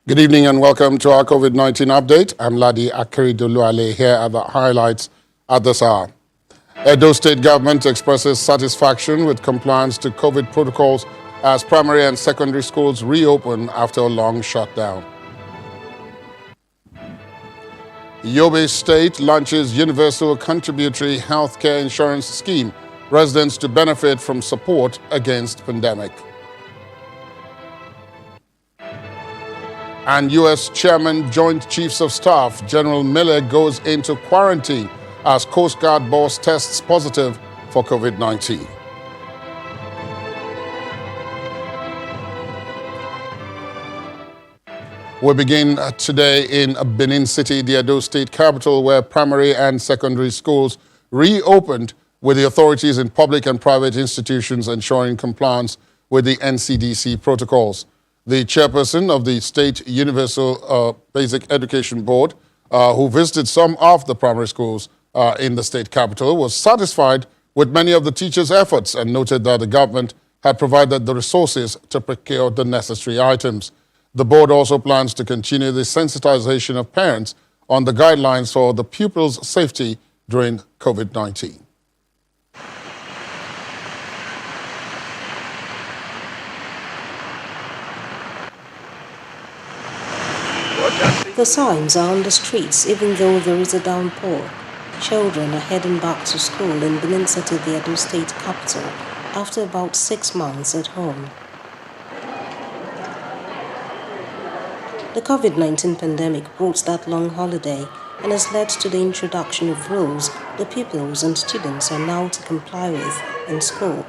Good evening and welcome to our COVID-19 update. I'm Ladi Akeridoluale. Here are the highlights at this hour. Edo State government expresses satisfaction with compliance to COVID protocols as primary and secondary schools reopen after a long shutdown. Yobe State launches universal contributory healthcare insurance scheme, residents to benefit from support against pandemic. And U.S. Chairman Joint Chiefs of Staff General Miller goes into quarantine as Coast Guard boss tests positive for COVID-19. We begin today in Benin City, the Edo State capital, where primary and secondary schools reopened with the authorities in public and private institutions ensuring compliance with the NCDC protocols. The chairperson of the State Universal Basic Education Board, who visited some of the primary schools in the state capital, was satisfied with many of the teachers' efforts and noted that the government had provided the resources to procure the necessary items. The board also plans to continue the sensitization of parents on the guidelines for the pupils' safety during COVID-19. The signs are on the streets even though there is a downpour. Children are heading back to school in Benin City, the Edo State capital, after about 6 months at home. The COVID-19 pandemic brought that long holiday and has led to the introduction of rules the pupils and students are now to comply with in school.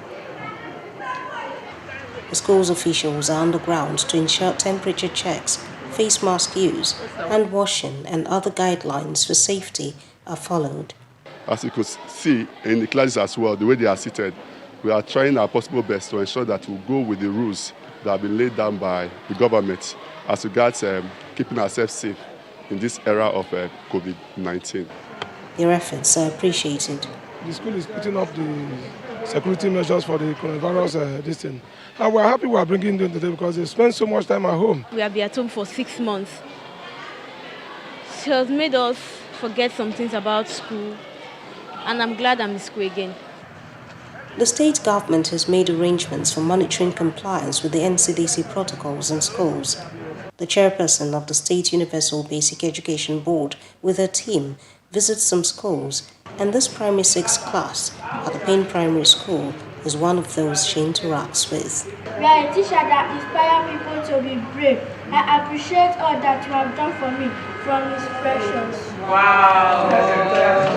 The school's officials are on the ground to ensure temperature checks, face mask use, hand washing and other guidelines for safety are followed. As you could see in the classes as well, the way they are seated, we are trying our possible best to ensure that we go with the rules that have been laid down by the government as regards keeping ourselves safe in this era of COVID-19. Their efforts are appreciated. The school is putting up the security measures for the coronavirus this thing. And we're happy we are bringing them today because they spend so much time at home. We have been at home for 6 months. She has made us forget some things about school, and I'm glad I'm in school again. The state government has made arrangements for monitoring compliance with the NCDC protocols in schools. The chairperson of the State Universal Basic Education Board with her team visits some schools, and this primary 6 class at the Payne Primary School is one of those she interacts with. We are a teacher that inspires people to be brave. I appreciate all that you have done for me from inspirations. Wow!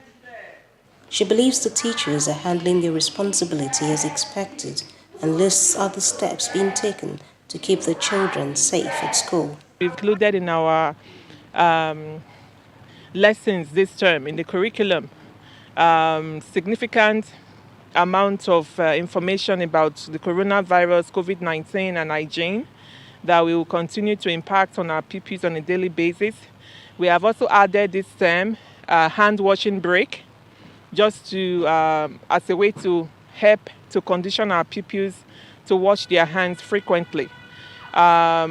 She believes the teachers are handling their responsibility as expected and lists other steps being taken to keep the children safe at school. Included in our lessons this term in the curriculum, significant amount of information about the coronavirus, COVID-19 and hygiene that we will continue to impact on our pupils on a daily basis. We have also added this term hand washing break, just to as a way to help to condition our pupils to wash their hands frequently.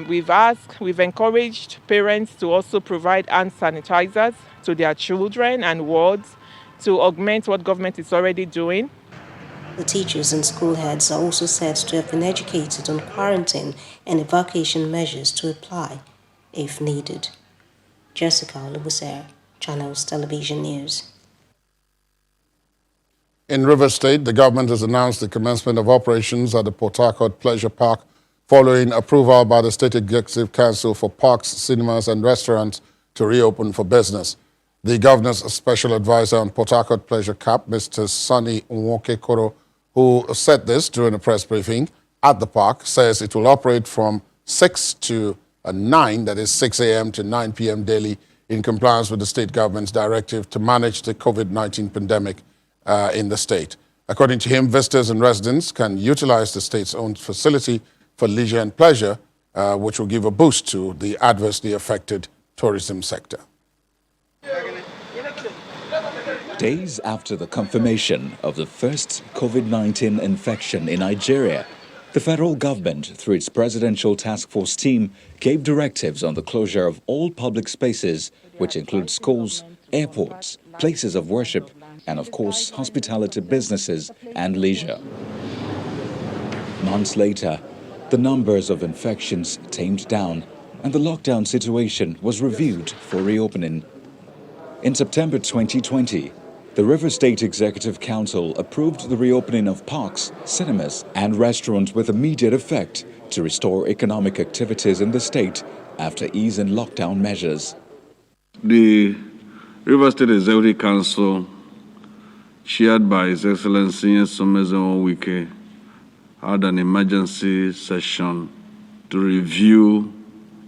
We've encouraged parents to also provide hand sanitizers to their children and wards to augment what government is already doing. The teachers and school heads are also said to have been educated on quarantine and evacuation measures to apply if needed. Jessica Olubusere, Channels Television News. In Rivers State, the government has announced the commencement of operations at the Port Harcourt Pleasure Park following approval by the State Executive Council for parks, cinemas and restaurants to reopen for business. The governor's special advisor on Port Harcourt Pleasure Cap, Mr. Sonny Nwokekoro, who said this during a press briefing at the park, says it will operate from 6 to 9, that is 6 a.m. to 9 p.m. daily, in compliance with the state government's directive to manage the COVID-19 pandemic in the state. According to him, visitors and residents can utilize the state's own facility for leisure and pleasure, which will give a boost to the adversely affected tourism sector. Days after the confirmation of the first COVID-19 infection in Nigeria, The federal government, through its presidential task force team, gave directives on the closure of all public spaces, which include schools, airports, places of worship, and of course, hospitality businesses and leisure. Months later, the numbers of infections tamed down and the lockdown situation was reviewed for reopening. In September 2020, the River State Executive Council approved the reopening of parks, cinemas, and restaurants with immediate effect to restore economic activities in the state after easing lockdown measures. The River State Executive Council, chaired by His Excellency Somezo Wike, had an emergency session to review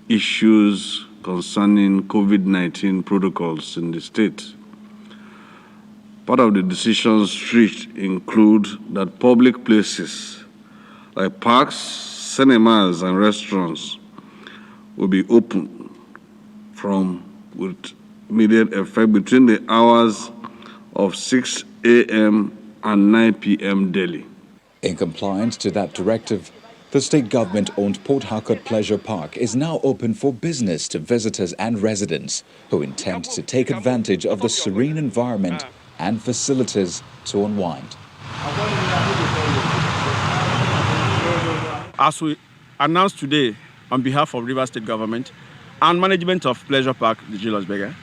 issues concerning COVID-19 protocols in the state. Part of the decisions reached include that public places like parks, cinemas, and restaurants will be open with immediate effect between the hours of 6 a.m. and 9 p.m. daily. In compliance to that directive, the state government-owned Port Harcourt Pleasure Park is now open for business to visitors and residents who intend to take advantage of the serene environment and facilities to unwind. As we announced today on behalf of River State Government and management of Pleasure Park, the Julius Berger,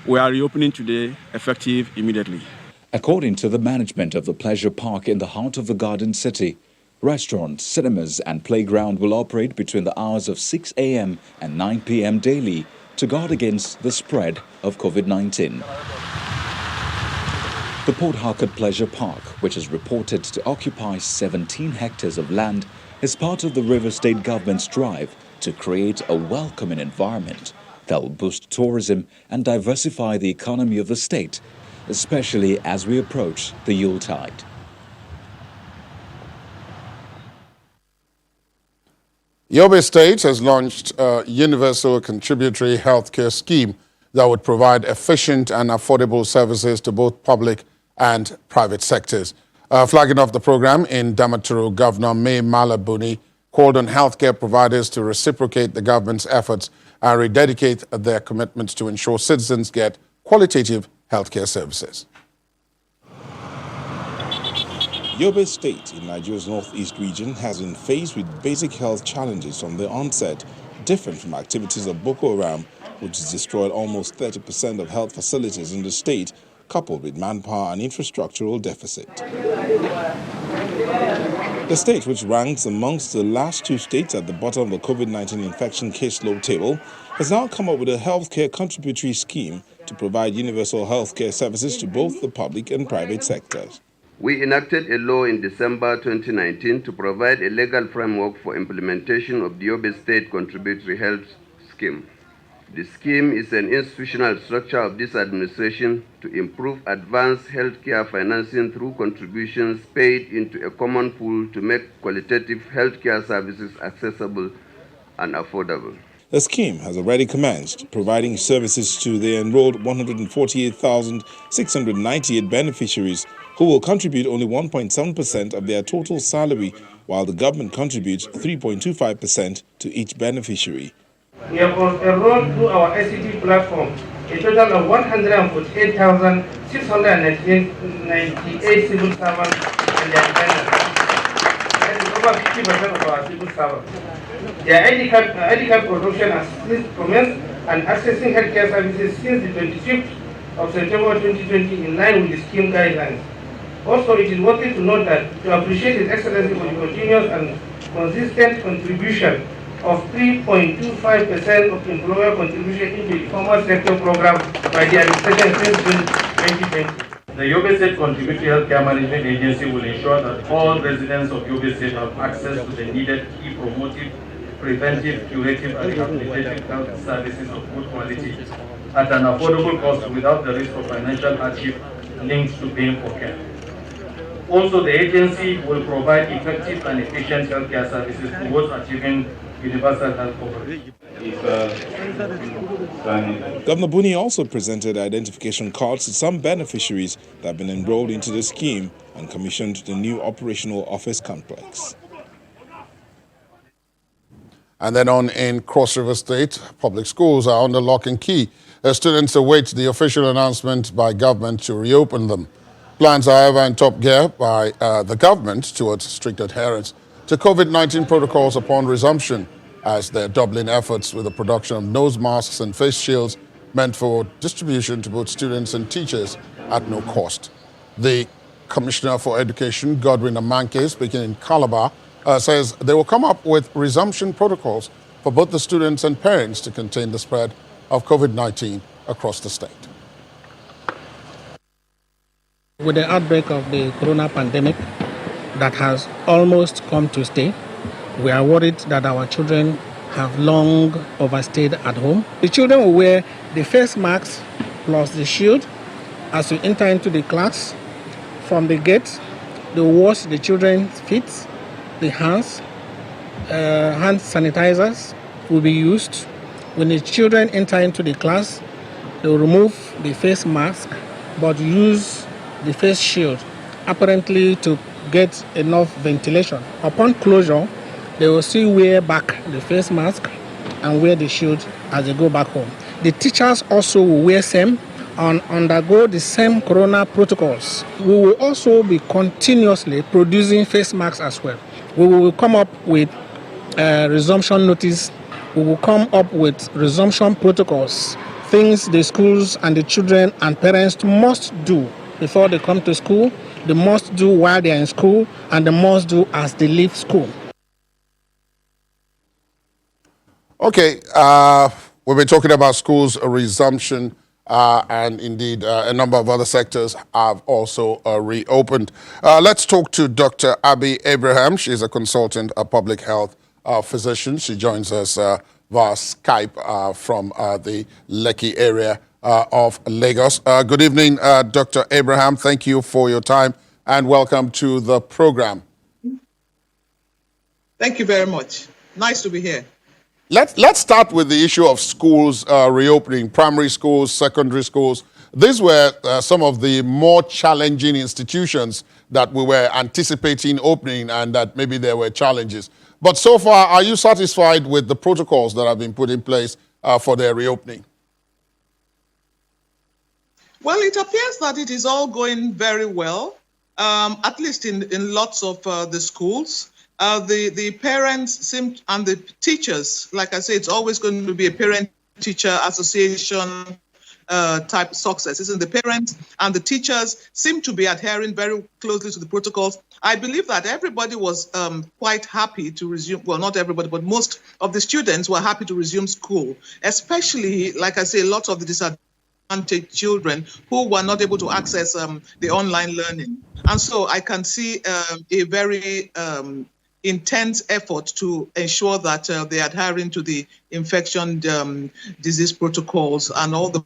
we are reopening today, effective immediately. According to the management of the Pleasure Park in the heart of the Garden City, restaurants, cinemas and playground will operate between the hours of 6 a.m. and 9 p.m. daily to guard against the spread of COVID-19. The Port Harcourt Pleasure Park, which is reported to occupy 17 hectares of land, is part of the River State government's drive to create a welcoming environment that will boost tourism and diversify the economy of the state, especially as we approach the Yuletide. Yobe State has launched a universal contributory healthcare scheme that would provide efficient and affordable services to both public and private sectors. Flagging off the program in Damaturu, Governor May Malabuni called on healthcare providers to reciprocate the government's efforts and rededicate their commitments to ensure citizens get qualitative healthcare services. Yobe State in Nigeria's northeast region has been faced with basic health challenges from the onset, different from activities of Boko Haram, which has destroyed almost 30% of health facilities in the state, coupled with manpower and infrastructural deficit. The state, which ranks amongst the last two states at the bottom of the COVID-19 infection caseload table, has now come up with a healthcare contributory scheme to provide universal healthcare services to both the public and private sectors. We enacted a law in December 2019 to provide a legal framework for implementation of the Yobe State Contributory Health Scheme. The scheme is an institutional structure of this administration to improve advanced healthcare financing through contributions paid into a common pool to make qualitative healthcare services accessible and affordable. The scheme has already commenced, providing services to the enrolled 148,698 beneficiaries who will contribute only 1.7% of their total salary, while the government contributes 3.25% to each beneficiary. We have enrolled through our ICT platform a total of 148,698 civil servants and their dependents. That is over 50% of our civil servants. Their ID card production has since commenced and accessing healthcare services since the 25th of September 2020 in line with the scheme guidelines. Also, it is worthy to note that to appreciate His Excellency for the continuous and consistent contribution of 3.25% of employer contribution into the informal sector program by the administration since 2020. The Yobe State Contributory Healthcare Management Agency will ensure that all residents of Yobe State have access to the needed key promotive, preventive, curative, and rehabilitative health services of good quality at an affordable cost without the risk of financial hardship linked to paying for care. Also, the agency will provide effective and efficient healthcare services towards achieving universal health coverage. Governor Buni also presented identification cards to some beneficiaries that have been enrolled into the scheme and commissioned the new operational office complex. And then on in Cross River State, public schools are under lock and key as students await the official announcement by government to reopen them. Plans, however, in top gear by the government towards strict adherence to COVID-19 protocols upon resumption, as they're doubling efforts with the production of nose masks and face shields meant for distribution to both students and teachers at no cost. The Commissioner for Education, Godwin Amanke, speaking in Calabar, says they will come up with resumption protocols for both the students and parents to contain the spread of COVID-19 across the state. With the outbreak of the corona pandemic that has almost come to stay, we are worried that our children have long overstayed at home. The children will wear the face masks plus the shield as we enter into the class. From the gate, they will wash the children's feet, the hands. Hand sanitizers will be used. When the children enter into the class, they will remove the face mask but use the face shield, apparently to get enough ventilation. Upon closure, they will still wear back the face mask and wear the shield as they go back home. The teachers also will wear same and undergo the same corona protocols. We will also be continuously producing face masks as well. We will come up with resumption notice. We will come up with resumption protocols, things the schools and the children and parents must do before they come to school, they must do while they are in school, and they must do as they leave school. Okay, we've been talking about schools resumption, and indeed a number of other sectors have also reopened. Let's talk to Dr. Abby Abraham. She's a consultant, a public health physician. She joins us via Skype from the Lekki area of Lagos. Good evening, Dr. Abraham. Thank you for your time and welcome to the program. Thank you very much. Nice to be here. Let's start with the issue of schools reopening, primary schools, secondary schools. These were some of the more challenging institutions that we were anticipating opening, and that maybe there were challenges. But so far, are you satisfied with the protocols that have been put in place for their reopening? Well, it appears that it is all going very well, at least in lots of the schools. The parents seem, and the teachers, like I say, it's always going to be a parent-teacher association type success. Isn't the parents and the teachers seem to be adhering very closely to the protocols. I believe that everybody was quite happy to resume, well, not everybody, but most of the students were happy to resume school, especially, like I say, lots of the disadvantaged children who were not able to access the online learning. And so I can see a very intense effort to ensure that they are adhering to the infection disease protocols and all the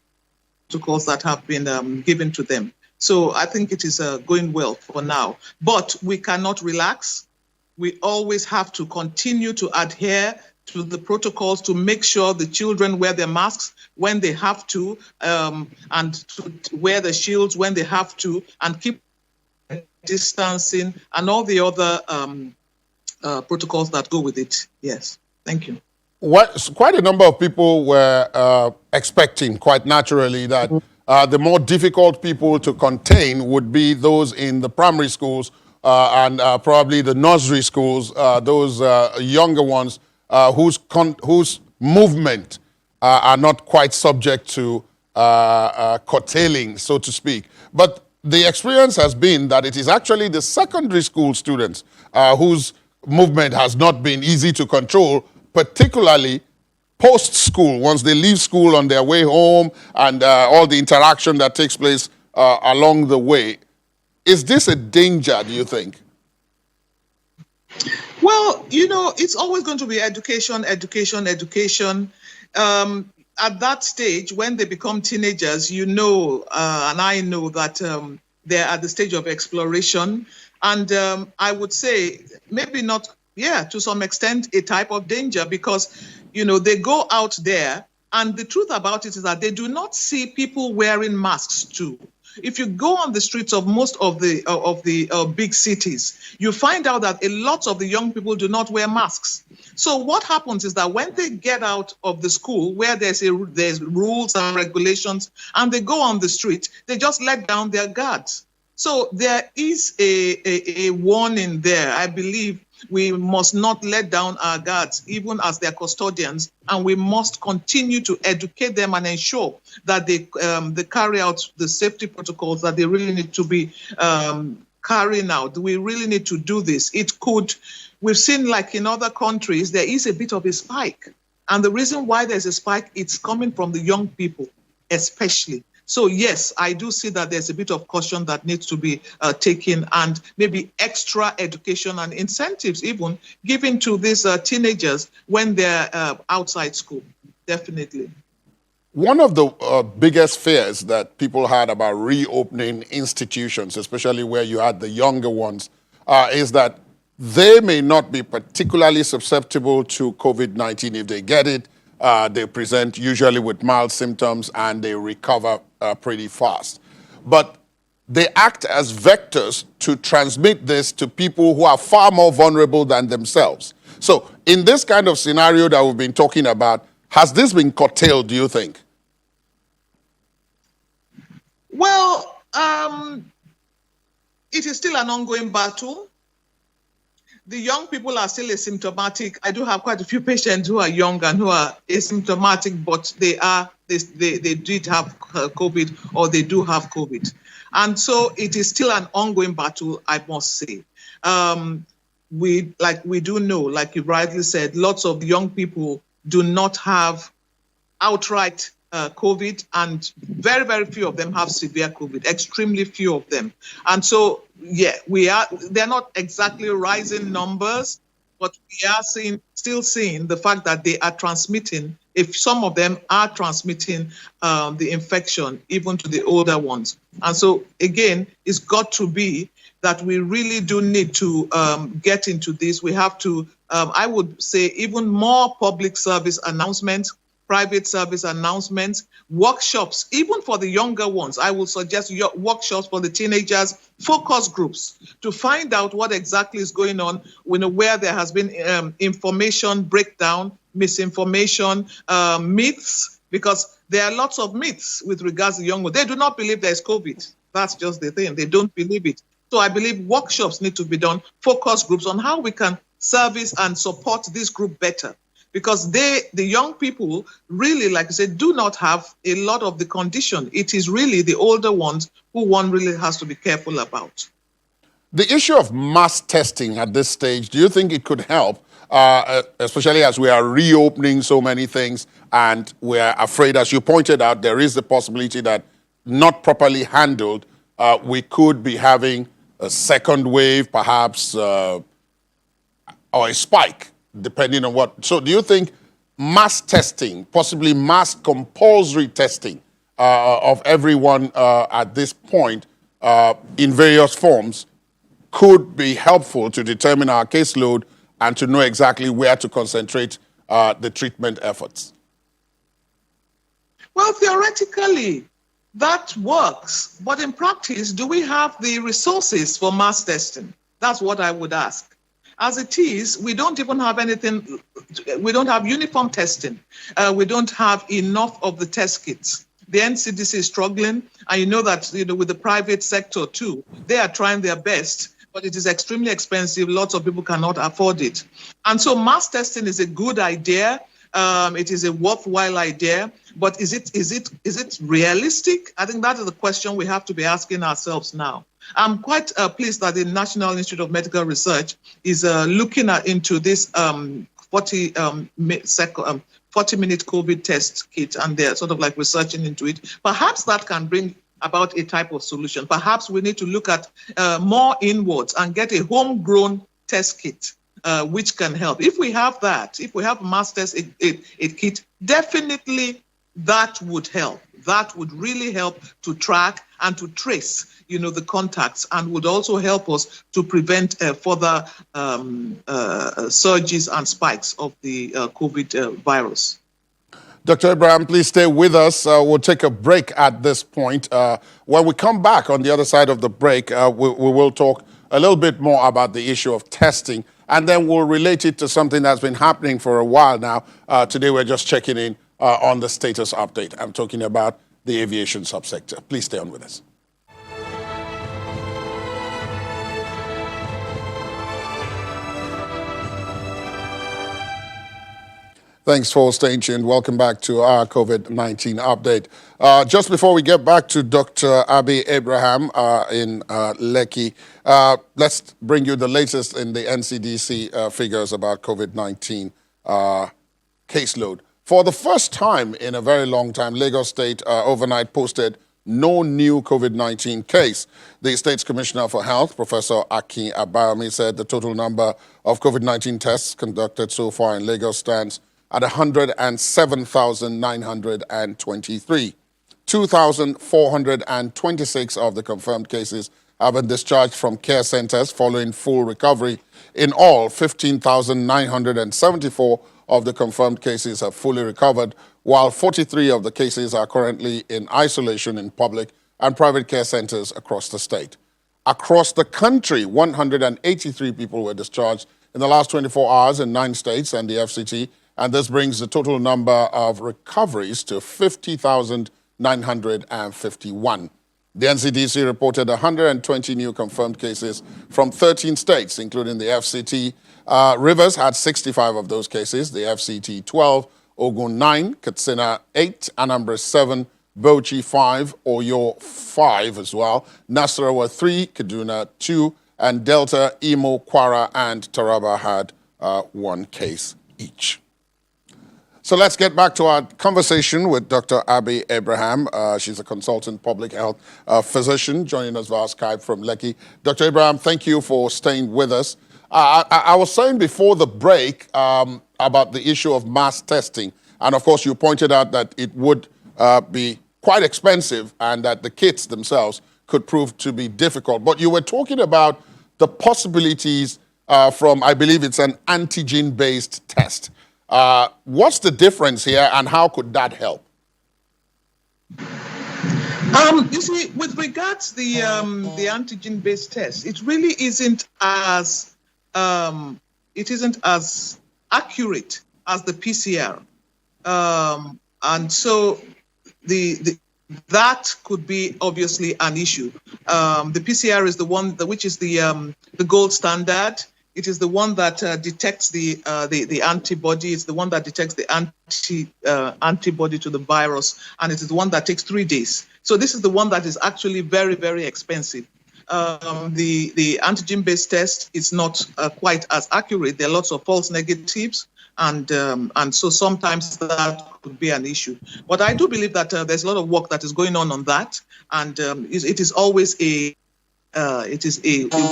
protocols that have been given to them. So I think it is going well for now. But we cannot relax. We always have to continue to adhere to the protocols to make sure the children wear their masks when they have to, and to wear the shields when they have to, and keep distancing and all the other protocols that go with it. Yes, thank you. Quite a number of people were expecting, quite naturally, that the more difficult people to contain would be those in the primary schools and probably the nursery schools, those younger ones whose movement are not quite subject to curtailing, so to speak. But the experience has been that it is actually the secondary school students whose movement has not been easy to control, particularly post-school, once they leave school on their way home and all the interaction that takes place along the way. Is this a danger, do you think? Well, you know, it's always going to be education, education, education. At that stage, when they become teenagers, you know, and I know that they're at the stage of exploration. And I would say maybe not, to some extent, a type of danger, because, you know, they go out there and the truth about it is that they do not see people wearing masks too. If you go on the streets of most of the big cities, you find out that a lot of the young people do not wear masks. So what happens is that when they get out of the school where there's rules and regulations and they go on the street, they just let down their guards. So there is a warning there. I believe we must not let down our guards, even as their custodians, and we must continue to educate them and ensure that they carry out the safety protocols that they really need to be carrying out. We really need to do this. We've seen, like in other countries, there is a bit of a spike. And the reason why there's a spike, it's coming from the young people, especially. So yes, I do see that there's a bit of caution that needs to be taken, and maybe extra education and incentives even given to these teenagers when they're outside school, definitely. One of the biggest fears that people had about reopening institutions, especially where you had the younger ones, is that they may not be particularly susceptible to COVID-19 if they get it. They present usually with mild symptoms and they recover pretty fast. But they act as vectors to transmit this to people who are far more vulnerable than themselves. So in this kind of scenario that we've been talking about, has this been curtailed, do you think? Well, it is still an ongoing battle. The young people are still asymptomatic. I do have quite a few patients who are young and who are asymptomatic, but they did have COVID, or they do have COVID. And so it is still an ongoing battle, I must say. We do know, like you rightly said, lots of young people do not have outright COVID, and very, very few of them have severe COVID, extremely few of them. And so, yeah, they're not exactly rising numbers, but we are still seeing the fact that they are transmitting, if some of them are transmitting the infection, even to the older ones. And so, again, it's got to be that we really do need to get into this. We have to, I would say, even more public service announcements, private service announcements, workshops, even for the younger ones. I will suggest workshops for the teenagers, focus groups, to find out what exactly is going on where there has been information breakdown, misinformation, myths, because there are lots of myths with regards to young ones. They do not believe there's COVID. That's just the thing. They don't believe it. So I believe workshops need to be done, focus groups on how we can service and support this group better. Because the young people really, like I said, do not have a lot of the condition. It is really the older ones who one really has to be careful about. The issue of mass testing at this stage, do you think it could help, especially as we are reopening so many things and we're afraid, as you pointed out, there is the possibility that not properly handled, we could be having a second wave, perhaps, or a spike, depending on what. So do you think mass testing, possibly mass compulsory testing of everyone at this point in various forms could be helpful to determine our caseload and to know exactly where to concentrate the treatment efforts? Well, theoretically, that works. But in practice, do we have the resources for mass testing? That's what I would ask. As it is, we don't even have anything. We don't have uniform testing. We don't have enough of the test kits. The NCDC is struggling, and you know that with the private sector too, they are trying their best, but it is extremely expensive. Lots of people cannot afford it, and so mass testing is a good idea. It is a worthwhile idea, but is it realistic? I think that is the question we have to be asking ourselves now. I'm quite pleased that the National Institute of Medical Research is looking into this 40-minute COVID test kit, and they're sort of like researching into it. Perhaps that can bring about a type of solution. Perhaps we need to look at more inwards and get a homegrown test kit, which can help. If we have that, if we have mass test kit, definitely that would help. That would really help to track and to trace, the contacts, and would also help us to prevent further surges and spikes of the COVID virus. Dr. Abraham, please stay with us. We'll take a break at this point. When we come back on the other side of the break, we will talk a little bit more about the issue of testing, and then we'll relate it to something that's been happening for a while now. Today, we're just checking in on the status update. I'm talking about the aviation subsector. Please stay on with us. Thanks for staying tuned. Welcome back to our COVID-19 update. Just before we get back to Dr. Abi Abraham in Lekki, let's bring you the latest in the NCDC figures about COVID-19 caseload. For the first time in a very long time, Lagos State overnight posted no new COVID-19 case. The state's Commissioner for Health, Professor Akin Abayomi, said the total number of COVID-19 tests conducted so far in Lagos stands at 107,923. 2,426 of the confirmed cases have been discharged from care centers following full recovery. In all, 15,974 of the confirmed cases have fully recovered, while 43 of the cases are currently in isolation in public and private care centers across the state. Across the country, 183 people were discharged in the last 24 hours in 9 states and the FCT, and this brings the total number of recoveries to 50,951. The NCDC reported 120 new confirmed cases from 13 states, including the FCT. Rivers had 65 of those cases, the FCT 12, Ogun 9, Katsina 8, Anambra 7, Bauchi 5, Oyo 5 as well. Nasarawa 3, Kaduna 2, and Delta, Imo, Kwara, and Taraba had 1 case each. So let's get back to our conversation with Dr. Abi Abraham. She's a consultant public health physician joining us via Skype from Lekki. Dr. Abraham, thank you for staying with us. I was saying before the break about the issue of mass testing. And of course, you pointed out that it would be quite expensive and that the kits themselves could prove to be difficult. But you were talking about the possibilities from, I believe it's an antigen-based test. What's the difference here and how could that help? You see, with regards to the antigen-based test, it really isn't as accurate as the PCR, and so that could be obviously an issue. The PCR is the one which is the gold standard. It is the one that detects the antibody. It's the one that detects the antibody to the virus, and it is the one that takes 3 days. So this is the one that is actually very, very expensive. The antigen-based test is not quite as accurate. There are lots of false negatives, and so sometimes that could be an issue. But I do believe that there's a lot of work that is going on that, and it is always a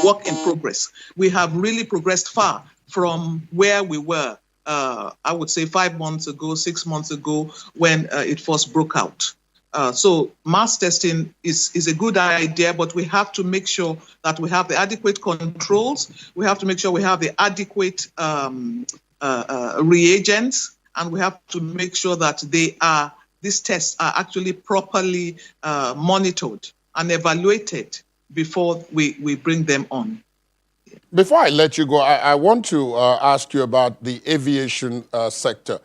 work in progress. We have really progressed far from where we were, I would say 5 months ago, 6 months ago, when it first broke out. So mass testing is a good idea, but we have to make sure that we have the adequate controls. We have to make sure we have the adequate reagents, and we have to make sure that these tests are actually properly monitored and evaluated before we bring them on. Before I let you go, I want to ask you about the aviation sector.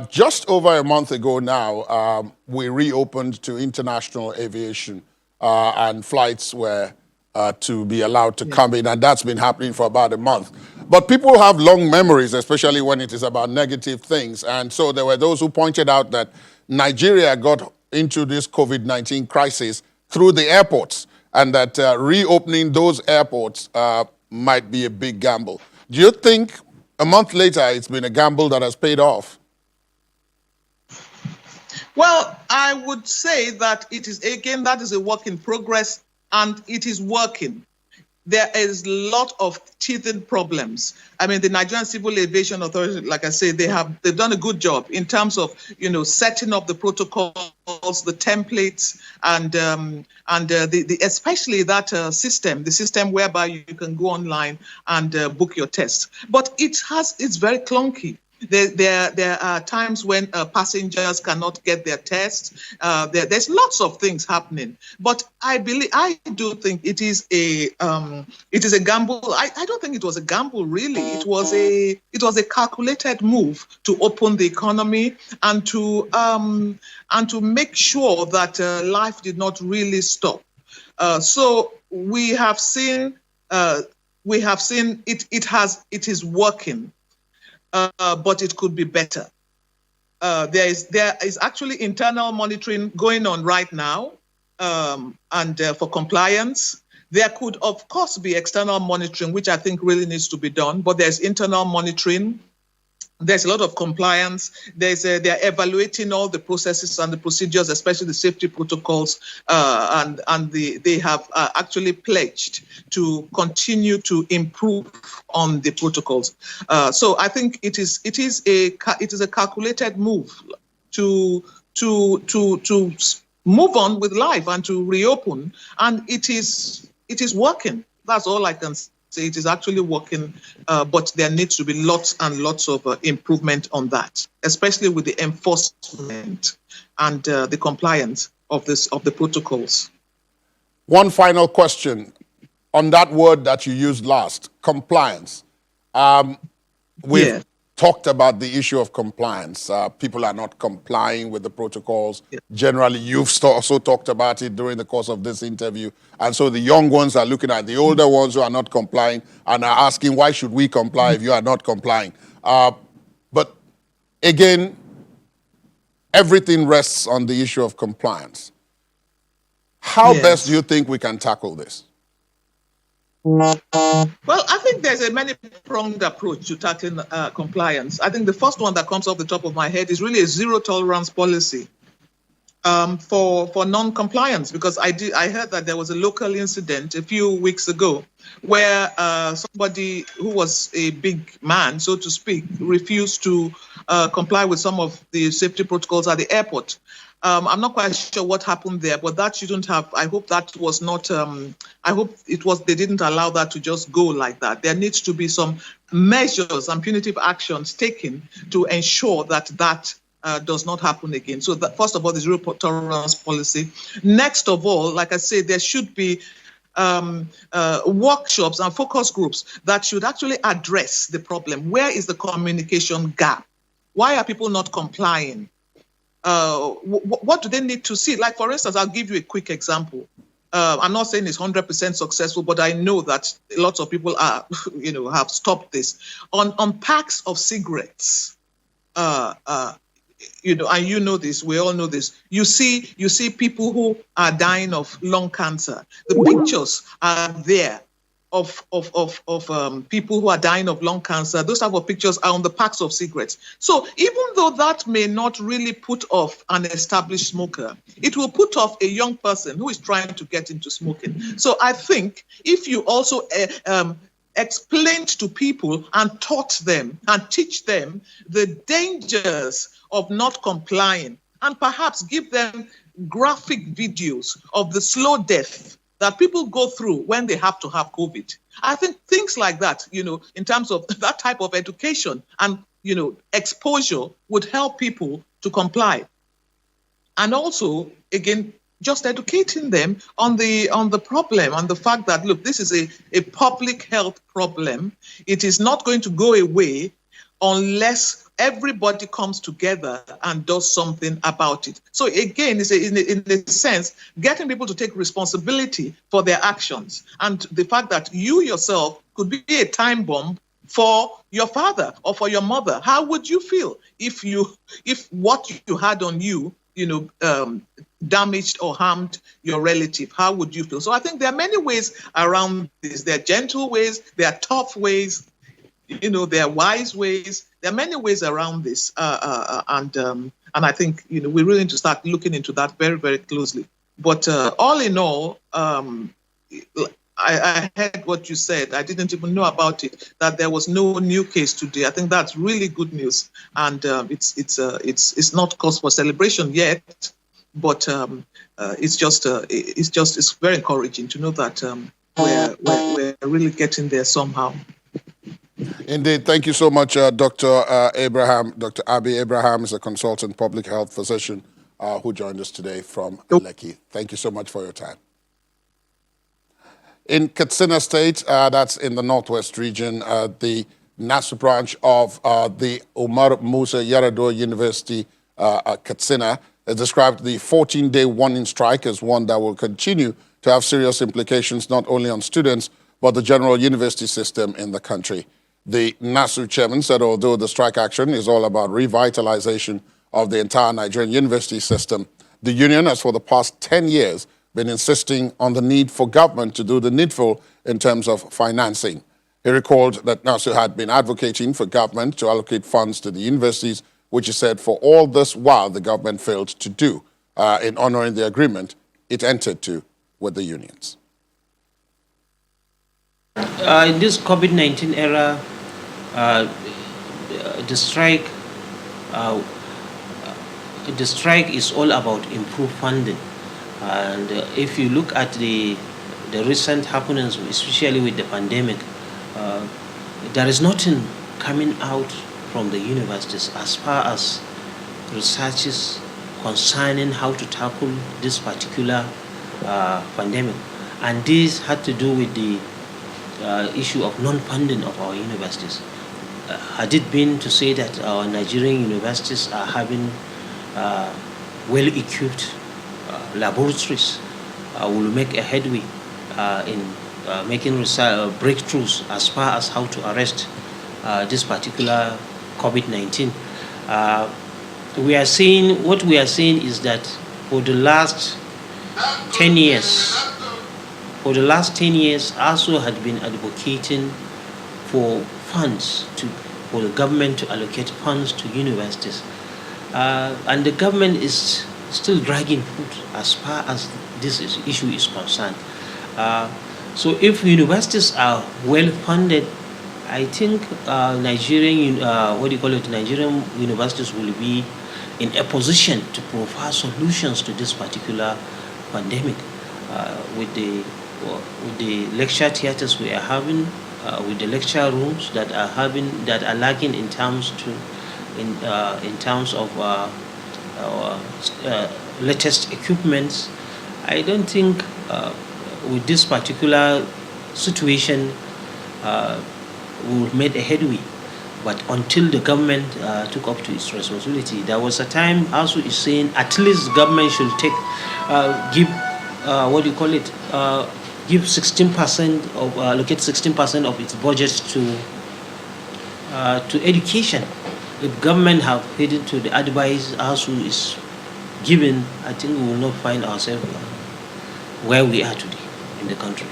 Just over a month ago now, we reopened to international aviation and flights were to be allowed to come in, and that's been happening for about a month. But people have long memories, especially when it is about negative things. And so there were those who pointed out that Nigeria got into this COVID-19 crisis through the airports, and that reopening those airports might be a big gamble. Do you think a month later it's been a gamble that has paid off? Well, I would say that it is, again, that is a work in progress, and it is working. There is a lot of teething problems. I mean, the Nigerian Civil Aviation Authority, like I say, they've done a good job in terms of, setting up the protocols, the templates, and especially that system, the system whereby you can go online and book your tests. But it's very clunky. There are times when passengers cannot get their tests. There's lots of things happening. But I do think it is a gamble. I don't think it was a gamble really. It was a calculated move to open the economy and to make sure that life did not really stop. So we have seen it is working. But it could be better. There is actually internal monitoring going on right now, and for compliance. There could, of course, be external monitoring, which I think really needs to be done. But there's internal monitoring. There's a lot of compliance. They're evaluating all the processes and the procedures, especially the safety protocols, and they have actually pledged to continue to improve on the protocols. So I think it is a calculated move to move on with life and to reopen, and it is working. That's all I can say. It is actually working, but there needs to be lots and lots of improvement on that, especially with the enforcement and the compliance of the protocols. One final question on that word that you used last, compliance. We've talked about the issue of compliance. People are not complying with the protocols. Generally, you've also talked about it during the course of this interview. And so the young ones are looking at the older ones who are not complying and are asking, why should we comply if you are not complying? But again, everything rests on the issue of compliance. How best do you think we can tackle this? Well, I think there's a many-pronged approach to tackling compliance. I think the first one that comes off the top of my head is really a zero-tolerance policy for non-compliance, because I heard that there was a local incident a few weeks ago where somebody who was a big man, so to speak, refused to comply with some of the safety protocols at the airport. I'm not quite sure what happened there, but that shouldn't have. I hope that was not. I hope it was. They didn't allow that to just go like that. There needs to be some measures and punitive actions taken to ensure that does not happen again. So, first of all, the zero tolerance policy. Next of all, like I said, there should be workshops and focus groups that should actually address the problem. Where is the communication gap? Why are people not complying? What do they need to see? Like, for instance, I'll give you a quick example. I'm not saying it's 100% successful, but I know that lots of people are, have stopped this. On packs of cigarettes, and you know this, we all know this. You see people who are dying of lung cancer. The pictures are there of people who are dying of lung cancer. Those type of pictures are on the packs of cigarettes. So even though that may not really put off an established smoker, it will put off a young person who is trying to get into smoking. So I think if you also explained to people and taught them and teach them the dangers of not complying, and perhaps give them graphic videos of the slow death that people go through when they have to have COVID. I think things like that, in terms of that type of education and, exposure would help people to comply. And also, again, just educating them on the problem, on the fact that, look, this is a public health problem. It is not going to go away unless everybody comes together and does something about it. So again, it's in a sense, getting people to take responsibility for their actions, and the fact that you yourself could be a time bomb for your father or for your mother. How would you feel if what you had on you, damaged or harmed your relative? How would you feel? So I think there are many ways around this. There are gentle ways, there are tough ways, there are wise ways. There are many ways around this, and I think we really need to start looking into that very, very closely. But all in all, I heard what you said. I didn't even know about it, that there was no new case today. I think that's really good news, and it's not cause for celebration yet, but it's very encouraging to know that we're really getting there somehow. Indeed. Thank you so much, Dr. Abraham. Dr. Abi Abraham is a consultant public health physician who joined us today from Lekki. Thank you so much for your time. In Katsina State, that's in the northwest region, the NASU branch of the Umar Musa Yar'Adua University, Katsina, has described the 14-day warning strike as one that will continue to have serious implications not only on students, but the general university system in the country. The NASU chairman said although the strike action is all about revitalization of the entire Nigerian university system, the union has for the past 10 years been insisting on the need for government to do the needful in terms of financing. He recalled that NASU had been advocating for government to allocate funds to the universities, which he said for all this while the government failed to do in honoring the agreement it entered to with the unions. In this COVID-19 era, the strike is all about improved funding. And if you look at the recent happenings, especially with the pandemic, there is nothing coming out from the universities as far as researches concerning how to tackle this particular pandemic. And this had to do with the issue of non-funding of our universities. Had it been to say that our Nigerian universities are having well-equipped laboratories, will make a headway in making breakthroughs as far as how to arrest this particular COVID-19. What we are saying is that for the last 10 years, ASU had been advocating for funds for the government to allocate funds to universities, and the government is still dragging foot as far as this issue is concerned. So if universities are well funded, I think Nigerian universities will be in a position to provide solutions to this particular pandemic with the lecture theaters we are having, with the lecture rooms that are lacking in terms of latest equipments. I don't think with this particular situation we made a headway. But until the government took up to its responsibility, there was a time ASU is saying at least government should give 16% of allocate 16% of its budget to education. If government have heeded to the advice ASU is given, I think we will not find ourselves where we are today in the country.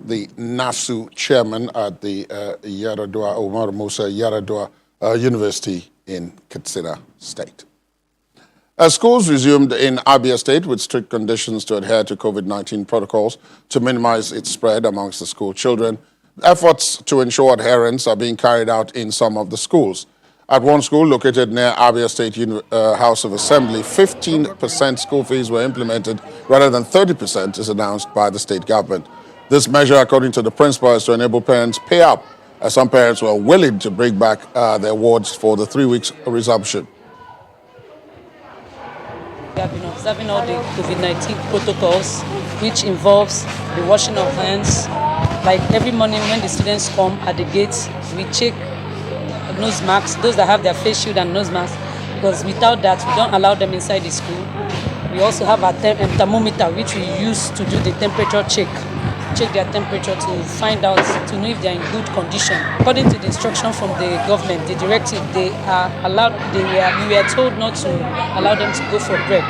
The NASU chairman at the Yar'Adua, Umar Musa Yar'Adua University in Katsina State. Schools resumed in Abia State with strict conditions to adhere to COVID-19 protocols to minimize its spread amongst the school children. Efforts to ensure adherence are being carried out in some of the schools. At one school located near Abia State House of Assembly, 15% school fees were implemented rather than 30% as announced by the state government. This measure, according to the principal, is to enable parents pay up, as some parents were willing to bring back their wards for the 3 weeks resumption. We have been observing all the COVID-19 protocols, which involves the washing of hands. Like every morning when the students come at the gates, we check nose masks, those that have their face shield and nose masks, because without that, we don't allow them inside the school. We also have a thermometer, which we use to do the temperature check their temperature to find out, to know if they are in good condition. According to the instruction from the government, the directive, we were told not to allow them to go for break.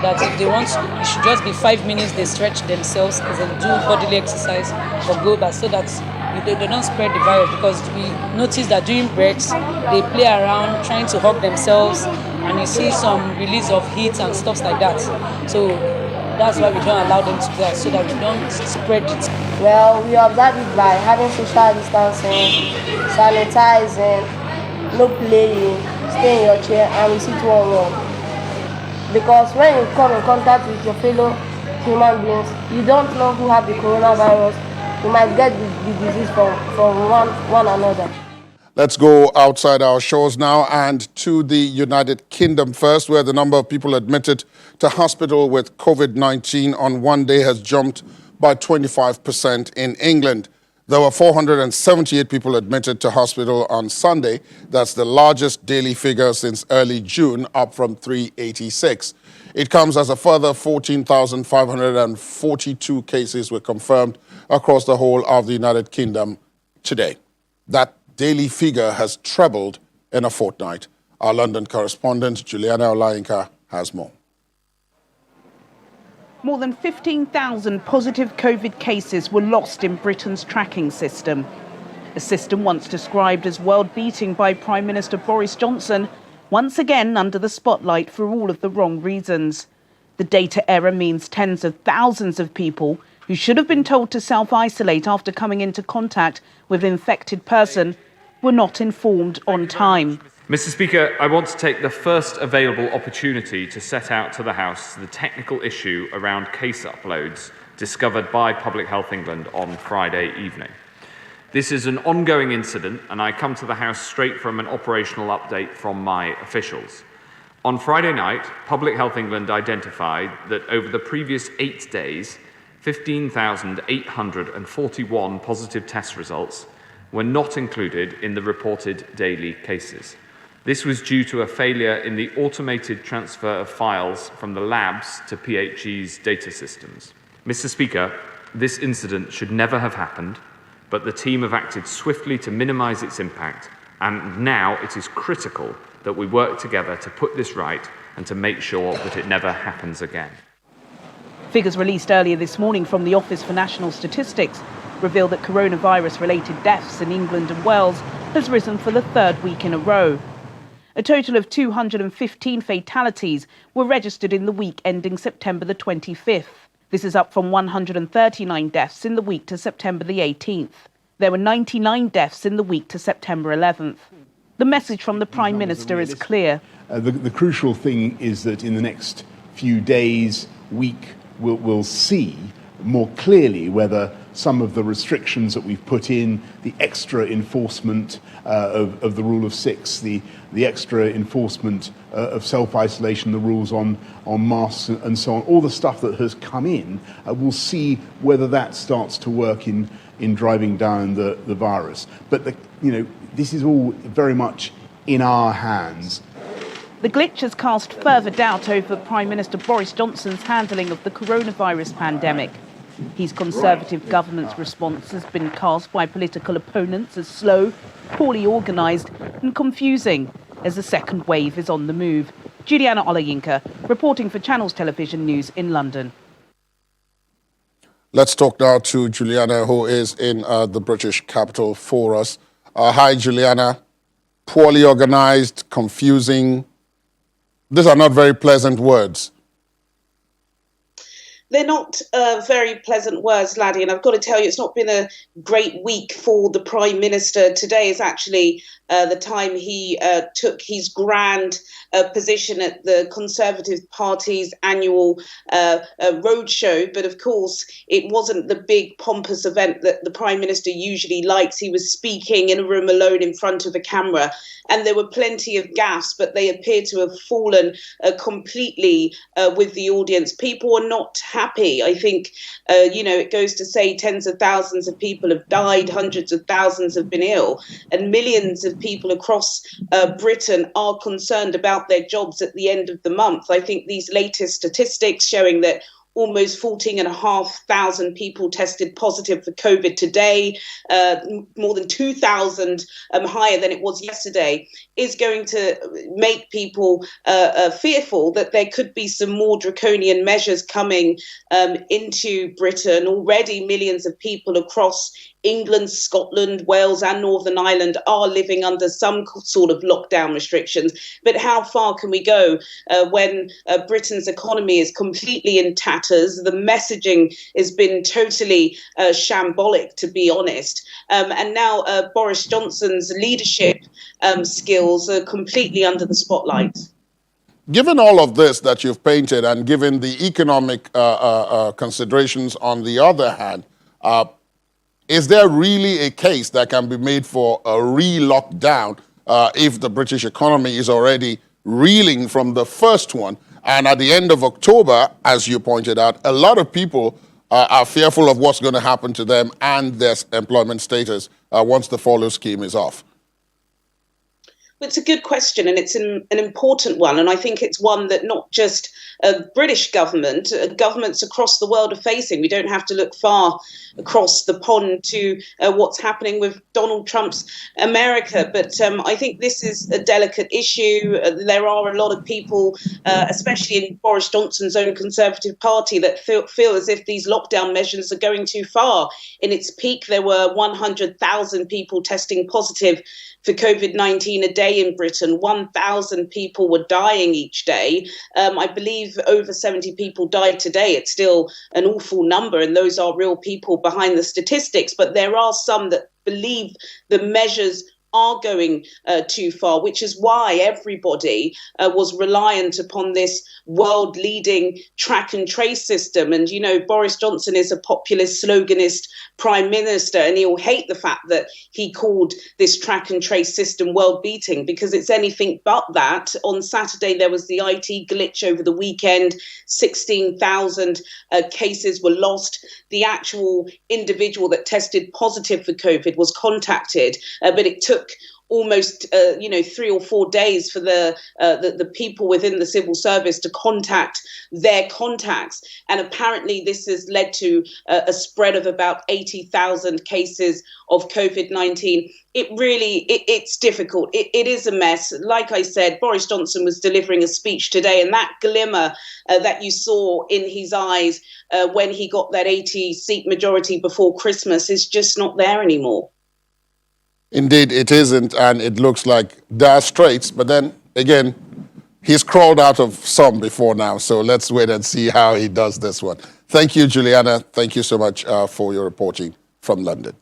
That if they want to, it should just be 5 minutes, they stretch themselves and then do bodily exercise or go back so that they don't spread the virus, because we notice that during breaks, they play around trying to hug themselves and you see some release of heat and stuff like that. So that's why we don't allow them to do that, so that we don't spread it. Well, we observe it by having social distancing, sanitizing, no playing, stay in your chair, and we sit 1-1. Because when you come in contact with your fellow human beings, you don't know who have the coronavirus, we might get the disease from one another. Let's go outside our shores now and to the United Kingdom first, where the number of people admitted to hospital with COVID-19 on one day has jumped by 25% in England. There were 478 people admitted to hospital on Sunday. That's the largest daily figure since early June, up from 386. It comes as a further 14,542 cases were confirmed across the whole of the United Kingdom today. That daily figure has trebled in a fortnight. Our London correspondent, Juliana Olayinka, has more. More than 15,000 positive COVID cases were lost in Britain's tracking system. A system once described as world-beating by Prime Minister Boris Johnson, once again under the spotlight for all of the wrong reasons. The data error means tens of thousands of people who should have been told to self-isolate after coming into contact with an infected person were not informed on time. Mr. Speaker, I want to take the first available opportunity to set out to the House the technical issue around case uploads discovered by Public Health England on Friday evening. This is an ongoing incident, and I come to the House straight from an operational update from my officials. On Friday night, Public Health England identified that over the previous 8 days, 15,841 positive test results were not included in the reported daily cases. This was due to a failure in the automated transfer of files from the labs to PHE's data systems. Mr. Speaker, this incident should never have happened, but the team have acted swiftly to minimise its impact, and now it is critical that we work together to put this right and to make sure that it never happens again. Figures released earlier this morning from the Office for National Statistics reveal that coronavirus-related deaths in England and Wales has risen for the third week in a row. A total of 215 fatalities were registered in the week ending September the 25th. This is up from 139 deaths in the week to September the 18th. There were 99 deaths in the week to September 11th. The message from the Prime Minister is clear. The crucial thing is that in the next few days, week, we'll see more clearly whether some of the restrictions that we've put in, the extra enforcement of the rule of six, the extra enforcement of self-isolation, the rules on masks and so on, all the stuff that has come in, we'll see whether that starts to work in driving down the virus. But this is all very much in our hands. The glitch has cast further doubt over Prime Minister Boris Johnson's handling of the coronavirus pandemic. His Conservative government's response has been cast by political opponents as slow, poorly organised and confusing as the second wave is on the move. Juliana Olayinka, reporting for Channels Television News in London. Let's talk now to Juliana, who is in the British capital for us. Hi, Juliana. Poorly organised, confusing. These are not very pleasant words. They're not very pleasant words, Laddie, and I've got to tell you, it's not been a great week for the Prime Minister. Today is actually the time he took his grand position at the Conservative Party's annual roadshow. But of course, it wasn't the big pompous event that the Prime Minister usually likes. He was speaking in a room alone in front of a camera, and there were plenty of gaffes, but they appear to have fallen completely with the audience. People are not happy. I think, it goes to say tens of thousands of people have died, hundreds of thousands have been ill, and millions of people across Britain are concerned about their jobs at the end of the month. I think these latest statistics showing that almost 14,500 people tested positive for COVID today, more than 2,000 higher than it was yesterday, is going to make people fearful that there could be some more draconian measures coming into Britain. Already millions of people across England, Scotland, Wales and Northern Ireland are living under some sort of lockdown restrictions. But how far can we go when Britain's economy is completely in tatters? The messaging has been totally shambolic, to be honest. And now Boris Johnson's leadership skills are completely under the spotlight. Given all of this that you've painted and given the economic considerations on the other hand, is there really a case that can be made for a re-lockdown if the British economy is already reeling from the first one? And at the end of October, as you pointed out, a lot of people are fearful of what's going to happen to them and their employment status once the furlough scheme is off. It's a good question, and it's an important one. And I think it's one that not just British government, governments across the world are facing. We don't have to look far across the pond to what's happening with Donald Trump's America. But I think this is a delicate issue. There are a lot of people, especially in Boris Johnson's own Conservative Party, that feel as if these lockdown measures are going too far. In its peak, there were 100,000 people testing positive for COVID-19 a day in Britain. 1,000 people were dying each day. I believe over 70 people died today. It's still an awful number, and those are real people behind the statistics. But there are some that believe the measures are going too far, which is why everybody was reliant upon this world-leading track and trace system. And, you know, Boris Johnson is a populist, sloganist prime minister, and he'll hate the fact that he called this track and trace system world-beating, because it's anything but that. On Saturday, there was the IT glitch over the weekend. 16,000 cases were lost. The actual individual that tested positive for COVID was contacted, but it took almost 3 or 4 days for the people within the civil service to contact their contacts, and apparently this has led to a spread of about 80,000 cases of COVID-19. It's difficult. It is a mess. Like I said, Boris Johnson was delivering a speech today, and that glimmer that you saw in his eyes when he got that 80-seat majority before Christmas is just not there anymore. Indeed, it isn't, and it looks like dire straits. But then, again, he's crawled out of some before now, so let's wait and see how he does this one. Thank you, Juliana. Thank you so much for your reporting from London.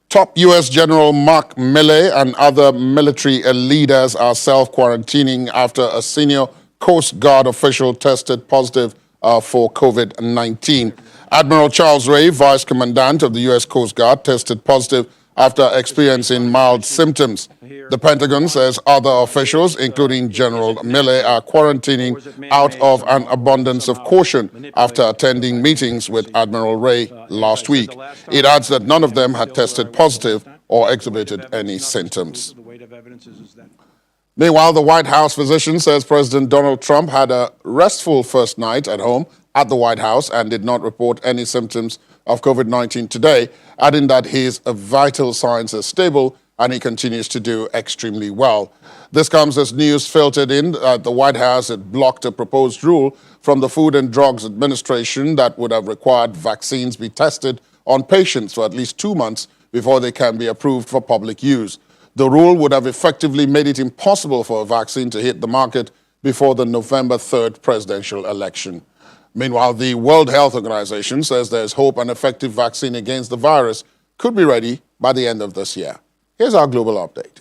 Top U.S. General Mark Milley and other military leaders are self-quarantining after a senior Coast Guard official tested positive for COVID-19. Admiral Charles Ray, Vice Commandant of the U.S. Coast Guard, tested positive after experiencing mild symptoms. The Pentagon says other officials, including General Milley, are quarantining out of an abundance of caution after attending meetings with Admiral Ray last week. It adds that none of them had tested positive or exhibited any symptoms. Meanwhile, the White House physician says President Donald Trump had a restful first night at home at the White House and did not report any symptoms of COVID-19 today, adding that his vital signs are stable and he continues to do extremely well. This comes as news filtered in at the White House. It blocked a proposed rule from the Food and Drugs Administration that would have required vaccines be tested on patients for at least 2 months before they can be approved for public use. The rule would have effectively made it impossible for a vaccine to hit the market before the November 3rd presidential election. Meanwhile, the World Health Organization says there's hope an effective vaccine against the virus could be ready by the end of this year. Here's our global update.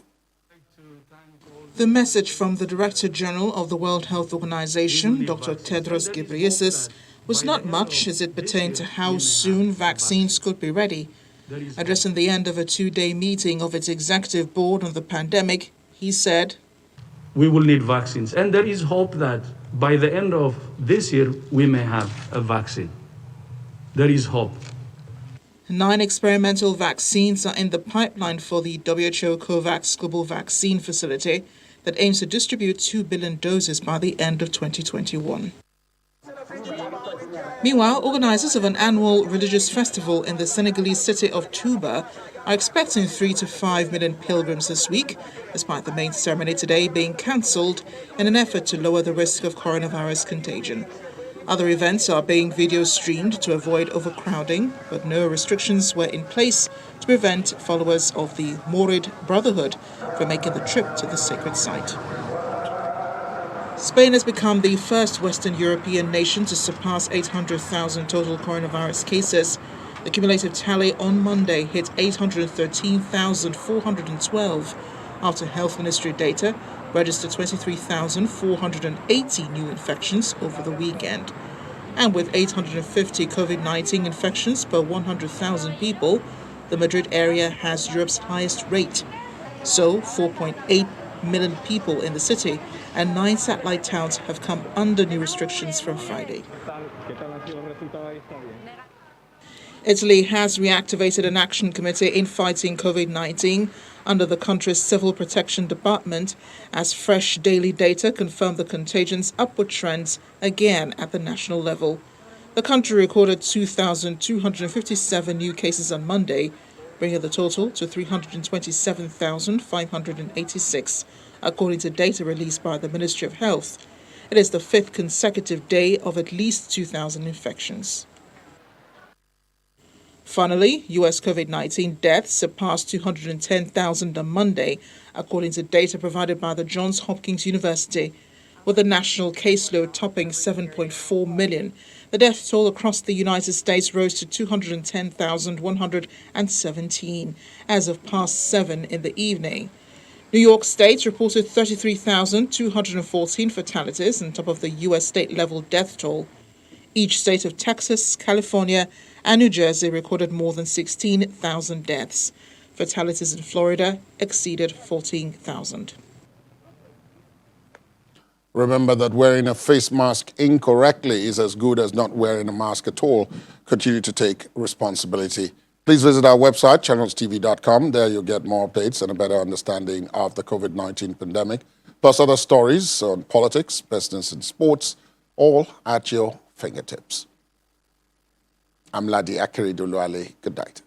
The message from the Director General of the World Health Organization, Dr. Tedros Ghebreyesus, was not much as it pertained to how soon vaccines could be ready. Addressing the end of a 2-day meeting of its executive board on the pandemic, he said, "We will need vaccines, and there is hope that by the end of this year, we may have a vaccine. There is hope." 9 experimental vaccines are in the pipeline for the WHO COVAX Global Vaccine Facility that aims to distribute 2 billion doses by the end of 2021. Meanwhile, organizers of an annual religious festival in the Senegalese city of Touba are expecting 3 to 5 million pilgrims this week, despite the main ceremony today being cancelled in an effort to lower the risk of coronavirus contagion. Other events are being video streamed to avoid overcrowding, but no restrictions were in place to prevent followers of the Morid Brotherhood from making the trip to the sacred site. Spain has become the first Western European nation to surpass 800,000 total coronavirus cases. The cumulative tally on Monday hit 813,412 after Health Ministry data registered 23,480 new infections over the weekend. And with 850 COVID-19 infections per 100,000 people, the Madrid area has Europe's highest rate. So, 4.8 million people in the city and 9 satellite towns have come under new restrictions from Friday. Italy has reactivated an action committee in fighting COVID-19 under the country's Civil Protection Department as fresh daily data confirm the contagion's upward trends again at the national level. The country recorded 2,257 new cases on Monday, bringing the total to 327,586, according to data released by the Ministry of Health. It is the 5th consecutive day of at least 2,000 infections. Finally, U.S. COVID-19 deaths surpassed 210,000 on Monday, according to data provided by the Johns Hopkins University, with the national caseload topping 7.4 million. The death toll across the United States rose to 210,117 as of past 7 in the evening. New York State reported 33,214 fatalities on top of the U.S. state-level death toll. Each state of Texas, California, and New Jersey recorded more than 16,000 deaths. Fatalities in Florida exceeded 14,000. Remember that wearing a face mask incorrectly is as good as not wearing a mask at all. Continue to take responsibility. Please visit our website, channelstv.com. There you'll get more updates and a better understanding of the COVID-19 pandemic, plus other stories on politics, business, and sports, all at your fingertips. I'm Ladi Akeredoluale. Good night.